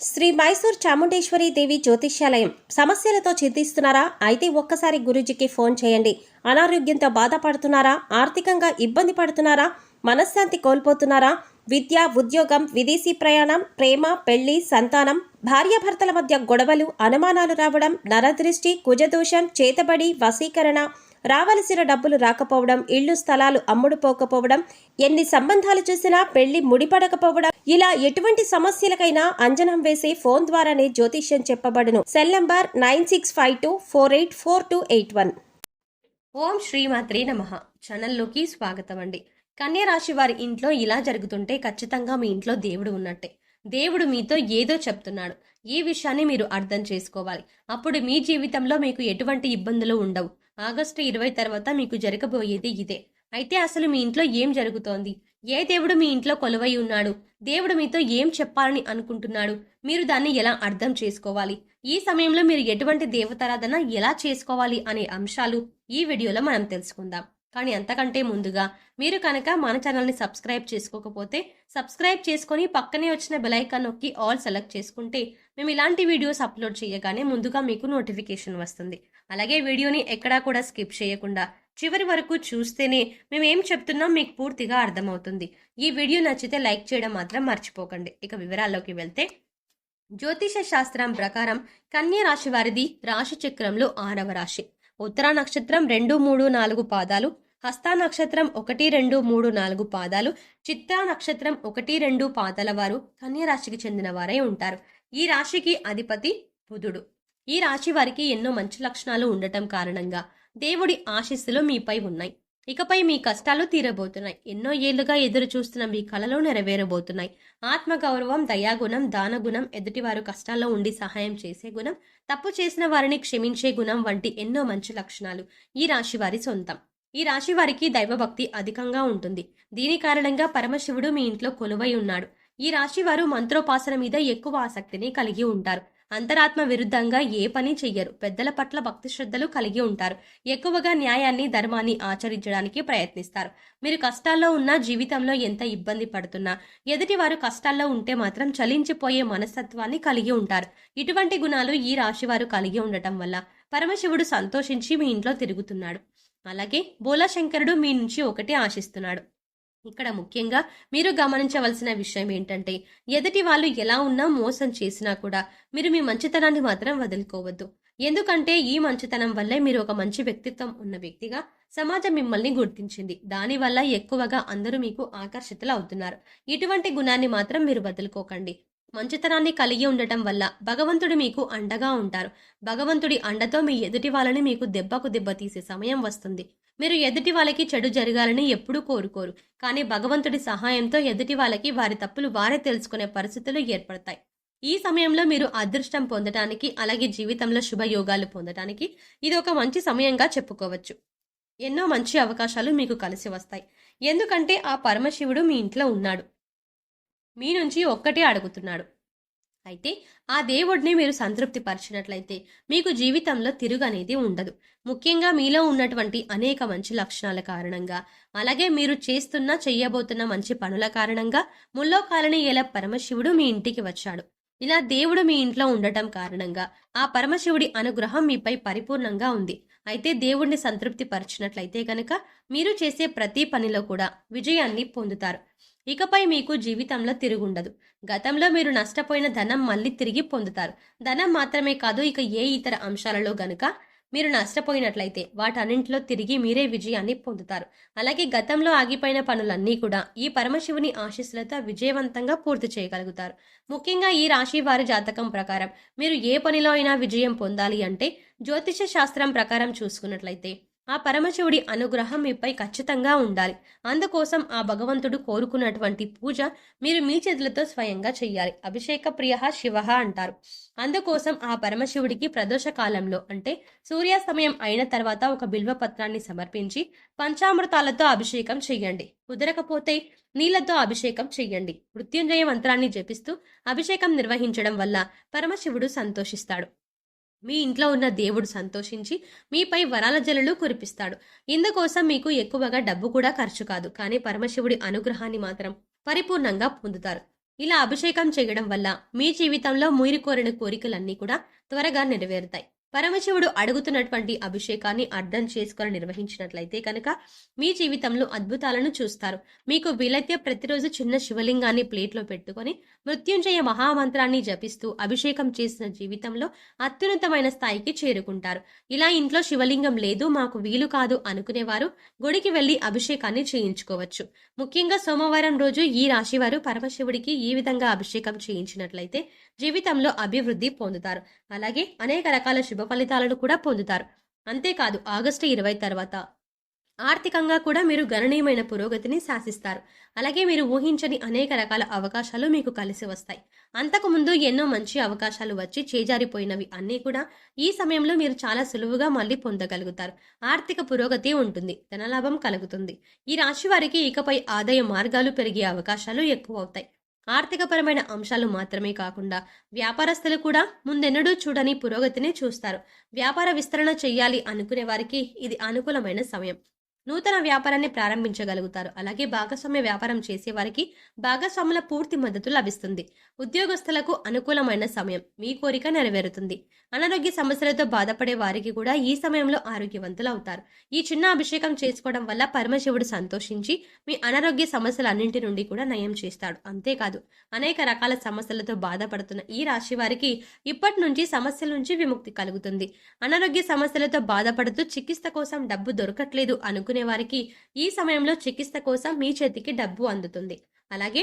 శ్రీ మైసూర్ చాముండేశ్వరి దేవి జ్యోతిష్యాలయం. సమస్యలతో చింతిస్తున్నారా? అయితే ఒక్కసారి గురూజీకి ఫోన్ చేయండి. అనారోగ్యంతో బాధపడుతున్నారా? ఆర్థికంగా ఇబ్బంది పడుతున్నారా? మనశ్శాంతి కోల్పోతున్నారా? విద్య, ఉద్యోగం, విదేశీ ప్రయాణం, ప్రేమ, పెళ్లి, సంతానం, భార్యాభర్తల మధ్య గొడవలు, అనుమానాలు రావడం, నరదృష్టి, కుజదోషం, చేతబడి, వశీకరణ, రావలసిన డబ్బులు రాకపోవడం, ఇళ్లు స్థలాలు అమ్ముడుపోకపోవడం, ఎన్ని సంబంధాలు చూసినా పెళ్లి ముడిపడకపోవడం, ఇలా ఎటువంటి సమస్యలకైనా అంజనం వేసి ఫోన్ ద్వారానే జ్యోతిష్యం చెప్పబడును. Cell number 9652484281. ఓం శ్రీమాత్రే నమః. ఛానల్లోకి స్వాగతం అండి. కన్యా రాశి వారి ఇంట్లో ఇలా జరుగుతుంటే ఖచ్చితంగా మీ ఇంట్లో దేవుడు ఉన్నట్టే. దేవుడు మీతో ఏదో చెప్తున్నాడు. ఈ విషయాన్ని మీరు అర్థం చేసుకోవాలి. అప్పుడు మీ జీవితంలో మీకు ఎటువంటి ఇబ్బందులు ఉండవు. ఆగస్టు 20 తర్వాత మీకు జరగబోయేది ఇదే. అయితే అసలు మీ ఇంట్లో ఏం జరుగుతోంది? ఏ దేవుడు మీ ఇంట్లో కొలువై ఉన్నాడు? దేవుడు మీతో ఏం చెప్పాలని అనుకుంటున్నాడు? మీరు దాన్ని ఎలా అర్థం చేసుకోవాలి? ఈ సమయంలో మీరు ఎటువంటి దేవతారాధన ఎలా చేసుకోవాలి అనే అంశాలు ఈ వీడియోలో మనం తెలుసుకుందాం. కానీ అంతకంటే ముందుగా మీరు కనుక మన ఛానల్ని సబ్స్క్రైబ్ చేసుకోకపోతే సబ్స్క్రైబ్ చేసుకొని పక్కనే వచ్చిన బెల్ ఐకాన్ నొక్కి ఆల్ సెలెక్ట్ చేసుకుంటే మేము ఇలాంటి వీడియోస్ అప్లోడ్ చేయగానే ముందుగా మీకు నోటిఫికేషన్ వస్తుంది. అలాగే వీడియోని ఎక్కడా కూడా స్కిప్ చేయకుండా చివరి వరకు చూస్తేనే మేము ఏం చెప్తున్నాం మీకు పూర్తిగా అర్థమవుతుంది. ఈ వీడియో నచ్చితే లైక్ చేయడం మాత్రం మర్చిపోకండి. ఇక వివరాల్లోకి వెళ్తే, జ్యోతిష శాస్త్రం ప్రకారం కన్యా రాశి వారిది రాశి చక్రంలో 6వ రాశి. ఉత్తరా నక్షత్రం 2, 3, 4 పాదాలు, హస్తా నక్షత్రం 1, 2, 3, 4 పాదాలు, చిత్తా నక్షత్రం 1, 2 పాదాల వారు కన్యా రాశికి చెందిన వారై ఉంటారు. ఈ రాశికి అధిపతి బుధుడు. ఈ రాశి వారికి ఎన్నో మంచి లక్షణాలు ఉండటం కారణంగా దేవుడి ఆశీస్సులు మీపై ఉన్నాయి. ఇకపై మీ కష్టాలు తీరబోతున్నాయి. ఎన్నో ఏళ్లుగా ఎదురు చూస్తున్న మీ కలలు నెరవేరబోతున్నాయి. ఆత్మగౌరవం, దయాగుణం, దానగుణం, ఎదుటివారు కష్టాల్లో ఉండి సహాయం చేసే గుణం, తప్పు చేసిన వారిని క్షమించే గుణం వంటి ఎన్నో మంచి లక్షణాలు ఈ రాశి వారి సొంతం. ఈ రాశి వారికి దైవభక్తి అధికంగా ఉంటుంది. దీని కారణంగా పరమశివుడు మీ ఇంట్లో కొలువై ఉన్నాడు. ఈ రాశి వారు మంత్రోపాసన మీద ఎక్కువ ఆసక్తిని కలిగి ఉంటారు. అంతరాత్మ విరుద్ధంగా ఏ పని చెయ్యరు. పెద్దల పట్ల భక్తి శ్రద్ధలు కలిగి ఉంటారు. ఎక్కువగా న్యాయాన్ని, ధర్మాన్ని ఆచరించడానికి ప్రయత్నిస్తారు. మీరు కష్టాల్లో ఉన్నా, జీవితంలో ఎంత ఇబ్బంది పడుతున్నా, ఎదుటి వారు కష్టాల్లో ఉంటే మాత్రం చలించిపోయే మనస్తత్వాన్ని కలిగి ఉంటారు. ఇటువంటి గుణాలు ఈ రాశివారు కలిగి ఉండటం వల్ల పరమశివుడు సంతోషించి మీ ఇంట్లో తిరుగుతున్నాడు. అలాగే బోలాశంకరుడు మీ నుంచి ఒకటి ఆశిస్తున్నాడు. ఇక్కడ ముఖ్యంగా మీరు గమనించవలసిన విషయం ఏంటంటే, ఎదుటి వాళ్ళు ఎలా ఉన్నా, మోసం చేసినా కూడా మీరు మీ మంచితనాన్ని మాత్రం వదులుకోవద్దు. ఎందుకంటే ఈ మంచితనం వల్లే మీరు ఒక మంచి వ్యక్తిత్వం ఉన్న వ్యక్తిగా సమాజం మిమ్మల్ని గుర్తించింది. దానివల్ల ఎక్కువగా అందరూ మీకు ఆకర్షితులు అవుతున్నారు. ఇటువంటి గుణాన్ని మాత్రం మీరు వదులుకోకండి. మంచితనాన్ని కలిగి ఉండటం వల్ల భగవంతుడు మీకు అండగా ఉంటారు. భగవంతుడి అండతో మీ ఎదుటి వాళ్ళని మీకు దెబ్బకు దెబ్బ తీసే సమయం వస్తుంది. మీరు ఎదుటి వాళ్ళకి చెడు జరగాలని ఎప్పుడూ కోరుకోరు. కానీ భగవంతుడి సహాయంతో ఎదుటి వాళ్ళకి వారి తప్పులు వారే తెలుసుకునే పరిస్థితులు ఏర్పడతాయి. ఈ సమయంలో మీరు అదృష్టం పొందటానికి, అలాగే జీవితంలో శుభయోగాలు పొందటానికి ఇది ఒక మంచి సమయంగా చెప్పుకోవచ్చు. ఎన్నో మంచి అవకాశాలు మీకు కలిసి వస్తాయి. ఎందుకంటే ఆ పరమశివుడు మీ ఇంట్లో ఉన్నాడు. మీ నుంచి ఒక్కటే అడుగుతున్నాడు. అయితే ఆ దేవుడిని మీరు సంతృప్తి పరిచినట్లయితే మీకు జీవితంలో తిరుగు అనేది ఉండదు. ముఖ్యంగా మీలో ఉన్నటువంటి అనేక మంచి లక్షణాల కారణంగా, అలాగే మీరు చెయ్యబోతున్న మంచి పనుల కారణంగా ముల్లోకాలని ఏల పరమశివుడు మీ ఇంటికి వచ్చాడు. ఇలా దేవుడు మీ ఇంట్లో ఉండటం కారణంగా ఆ పరమశివుడి అనుగ్రహం మీపై పరిపూర్ణంగా ఉంది. అయితే దేవుడిని సంతృప్తి పరిచినట్లయితే కనుక మీరు చేసే ప్రతి పనిలో కూడా విజయాన్ని పొందుతారు. ఇకపై మీకు జీవితంలో తిరుగుండదు. గతంలో మీరు నష్టపోయిన ధనం మళ్ళీ తిరిగి పొందుతారు. ధనం మాత్రమే కాదు, ఇక ఏ ఇతర అంశాలలో గనుక మీరు నష్టపోయినట్లయితే వాటన్నింటిలో తిరిగి మీరే విజయాన్ని పొందుతారు. అలాగే గతంలో ఆగిపోయిన పనులన్నీ కూడా ఈ పరమశివుని ఆశీస్సులతో విజయవంతంగా పూర్తి చేయగలుగుతారు. ముఖ్యంగా ఈ రాశి వారి జాతకం ప్రకారం మీరు ఏ పనిలో అయినా విజయం పొందాలి అంటే జ్యోతిష శాస్త్రం ప్రకారం చూసుకున్నట్లయితే ఆ పరమశివుడి అనుగ్రహం మీపై ఖచ్చితంగా ఉండాలి. అందుకోసం ఆ భగవంతుడు కోరుకున్నటువంటి పూజ మీరు మీ చేతులతో స్వయంగా చెయ్యాలి. అభిషేక ప్రియ శివ అంటారు. అందుకోసం ఆ పరమశివుడికి ప్రదోష కాలంలో అంటే సూర్యాస్తమయం అయిన తర్వాత ఒక బిల్వ పత్రాన్ని సమర్పించి పంచామృతాలతో అభిషేకం చెయ్యండి. కుదరకపోతే నీళ్లతో అభిషేకం చెయ్యండి. మృత్యుంజయ మంత్రాన్ని జపిస్తూ అభిషేకం నిర్వహించడం వల్ల పరమశివుడు సంతోషిస్తాడు. మీ ఇంట్లో ఉన్న దేవుడు సంతోషించి మీపై వరాల జల్లులు కురిపిస్తాడు. ఇందుకోసం మీకు ఎక్కువగా డబ్బు కూడా ఖర్చు కాదు. కానీ పరమశివుడి అనుగ్రహాన్ని మాత్రం పరిపూర్ణంగా పొందుతారు. ఇలా అభిషేకం చేయడం వల్ల మీ జీవితంలో మీరు కోరిన కోరికలన్నీ కూడా త్వరగా నెరవేరుతాయి. పరమశివుడు అడుగుతున్నటువంటి అభిషేకాన్ని అర్థం చేసుకొని నిర్వహించినట్లయితే కనుక మీ జీవితంలో అద్భుతాలను చూస్తారు. మీకు వీలైతే ప్రతిరోజు చిన్న శివలింగాన్ని ప్లేట్లో పెట్టుకొని మృత్యుంజయ మహామంత్రాన్ని జపిస్తూ అభిషేకం చేసిన జీవితంలో అత్యున్నతమైన స్థాయికి చేరుకుంటారు. ఇలా ఇంట్లో శివలింగం లేదు, మాకు వీలు కాదు అనుకునేవారు గుడికి వెళ్లి అభిషేకాన్ని చేయించుకోవచ్చు. ముఖ్యంగా సోమవారం రోజు ఈ రాశివారు పరమశివుడికి ఈ విధంగా అభిషేకం చేయించినట్లయితే జీవితంలో అభివృద్ధి పొందుతారు. అలాగే అనేక రకాల శుభ ఫలితాలను కూడా పొందుతారు. అంతేకాదు ఆగస్టు 20 తర్వాత ఆర్థికంగా కూడా మీరు గణనీయమైన పురోగతిని శాసిస్తారు. అలాగే మీరు ఊహించని అనేక రకాల అవకాశాలు మీకు కలిసి వస్తాయి. అంతకుముందు ఎన్నో మంచి అవకాశాలు వచ్చి చేజారిపోయినవి అన్నీ కూడా ఈ సమయంలో మీరు చాలా సులువుగా మళ్ళీ పొందగలుగుతారు. ఆర్థిక పురోగతి ఉంటుంది, ధనలాభం కలుగుతుంది. ఈ రాశి వారికి ఇకపై ఆదాయ మార్గాలు పెరిగే అవకాశాలు ఎక్కువ అవుతాయి. ఆర్థికపరమైన అంశాలు మాత్రమే కాకుండా వ్యాపారస్తులు కూడా ముందెన్నడూ చూడని పురోగతిని చూస్తారు. వ్యాపార విస్తరణ చేయాలి అనుకునే వారికి ఇది అనుకూలమైన సమయం. నూతన వ్యాపారాన్ని ప్రారంభించగలుగుతారు. అలాగే భాగస్వామ్య వ్యాపారం చేసే వారికి భాగస్వాముల పూర్తి మద్దతు లభిస్తుంది. ఉద్యోగస్తులకు అనుకూలమైన సమయం, మీ కోరిక నెరవేరుతుంది. అనారోగ్య సమస్యలతో బాధపడే వారికి కూడా ఈ సమయంలో ఆరోగ్యవంతులు అవుతారు. ఈ చిన్న అభిషేకం చేసుకోవడం వల్ల పరమశివుడు సంతోషించి మీ అనారోగ్య సమస్యలన్నింటి నుండి కూడా నయం చేస్తాడు. అంతేకాదు అనేక రకాల సమస్యలతో బాధపడుతున్న ఈ రాశి వారికి ఇప్పటి నుంచి సమస్యల నుంచి విముక్తి కలుగుతుంది. అనారోగ్య సమస్యలతో బాధపడుతూ చికిత్స కోసం డబ్బు దొరకట్లేదు అనుకునే వారికి ఈ సమయంలో చికిత్స కోసం మీ చేతికి డబ్బు అందుతుంది. అలాగే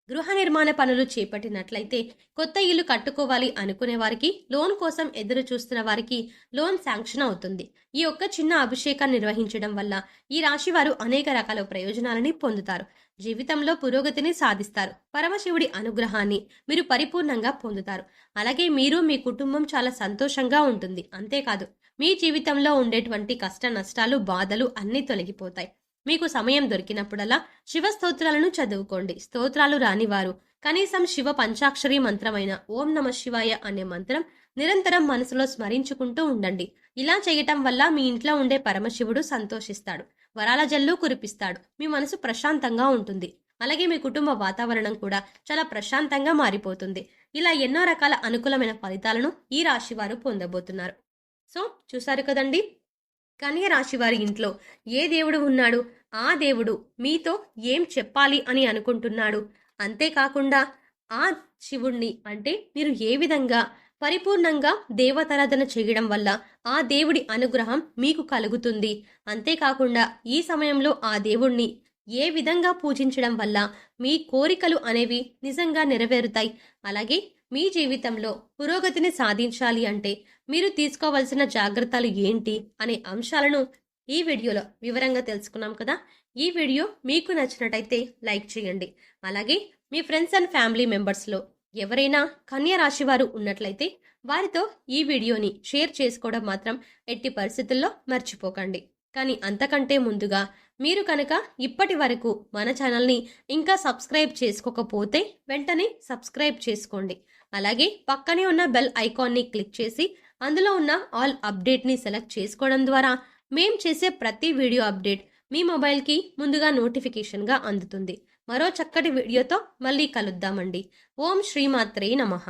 గృహ నిర్మాణ పనులు చేపట్టినట్లయితే కొత్త ఇల్లు కట్టుకోవాలి అనుకునే వారికి, లోన్ కోసం ఎదురు చూస్తున్న వారికి లోన్ శాంక్షన్ అవుతుంది. ఈ ఒక్క చిన్న అభిషేకాన్ని నిర్వహించడం వల్ల ఈ రాశి వారు అనేక రకాల ప్రయోజనాలని పొందుతారు. జీవితంలో పురోగతిని సాధిస్తారు. పరమశివుడి అనుగ్రహాన్ని మీరు పరిపూర్ణంగా పొందుతారు. అలాగే మీరు మీ కుటుంబం చాలా సంతోషంగా ఉంటుంది. అంతేకాదు మీ జీవితంలో ఉండేటువంటి కష్ట నష్టాలు, బాధలు అన్నీ తొలగిపోతాయి. మీకు సమయం దొరికినప్పుడల్లా శివ స్తోత్రాలను చదువుకోండి. స్తోత్రాలు రానివారు కనీసం శివ పంచాక్షరి మంత్రమైన ఓం నమ శివాయ అనే మంత్రం నిరంతరం మనసులో స్మరించుకుంటూ ఉండండి. ఇలా చేయటం వల్ల మీ ఇంట్లో ఉండే పరమశివుడు సంతోషిస్తాడు, వరాల జల్లు కురిపిస్తాడు. మీ మనసు ప్రశాంతంగా ఉంటుంది. అలాగే మీ కుటుంబ వాతావరణం కూడా చాలా ప్రశాంతంగా మారిపోతుంది. ఇలా ఎన్నో రకాల అనుకూలమైన ఫలితాలను ఈ రాశి వారు పొందబోతున్నారు. సో చూసారు కదండి, కన్య రాశి వారి ఇంట్లో ఏ దేవుడు ఉన్నాడు, ఆ దేవుడు మీతో ఏం చెప్పాలి అని అనుకుంటున్నాడు, అంతేకాకుండా ఆ శివుణ్ణి అంటే మీరు ఏ విధంగా పరిపూర్ణంగా దేవతారాధన చేయడం వల్ల ఆ దేవుడి అనుగ్రహం మీకు కలుగుతుంది, అంతేకాకుండా ఈ సమయంలో ఆ దేవుణ్ణి ఏ విధంగా పూజించడం వల్ల మీ కోరికలు అనేవి నిజంగా నెరవేరుతాయి. అలాగే మీ జీవితంలో పురోగతిని సాధించాలి అంటే మీరు తీసుకోవాల్సిన జాగ్రత్తలు ఏంటి అనే అంశాలను ఈ వీడియోలో వివరంగా తెలుసుకున్నాం కదా. ఈ వీడియో మీకు నచ్చినట్టయితే లైక్ చేయండి. అలాగే మీ ఫ్రెండ్స్ అండ్ ఫ్యామిలీ మెంబర్స్లో ఎవరైనా కన్య రాశి వారు ఉన్నట్లయితే వారితో ఈ వీడియోని షేర్ చేసుకోవడం మాత్రం ఎట్టి పరిస్థితుల్లో మర్చిపోకండి. కానీ అంతకంటే ముందుగా మీరు కనుక ఇప్పటి వరకు మన ఛానల్ని ఇంకా సబ్స్క్రైబ్ చేసుకోకపోతే వెంటనే సబ్స్క్రైబ్ చేసుకోండి. అలాగే పక్కనే ఉన్న బెల్ ఐకాన్ని క్లిక్ చేసి అందులో ఉన్న ఆల్ అప్డేట్ని సెలెక్ట్ చేసుకోవడం ద్వారా మేం చేసే ప్రతి వీడియో అప్డేట్ మీ మొబైల్కి ముందుగా నోటిఫికేషన్గా అందుతుంది. మరో చక్కటి వీడియోతో మళ్ళీ కలుద్దామండి. ఓం శ్రీమాత్రే నమః.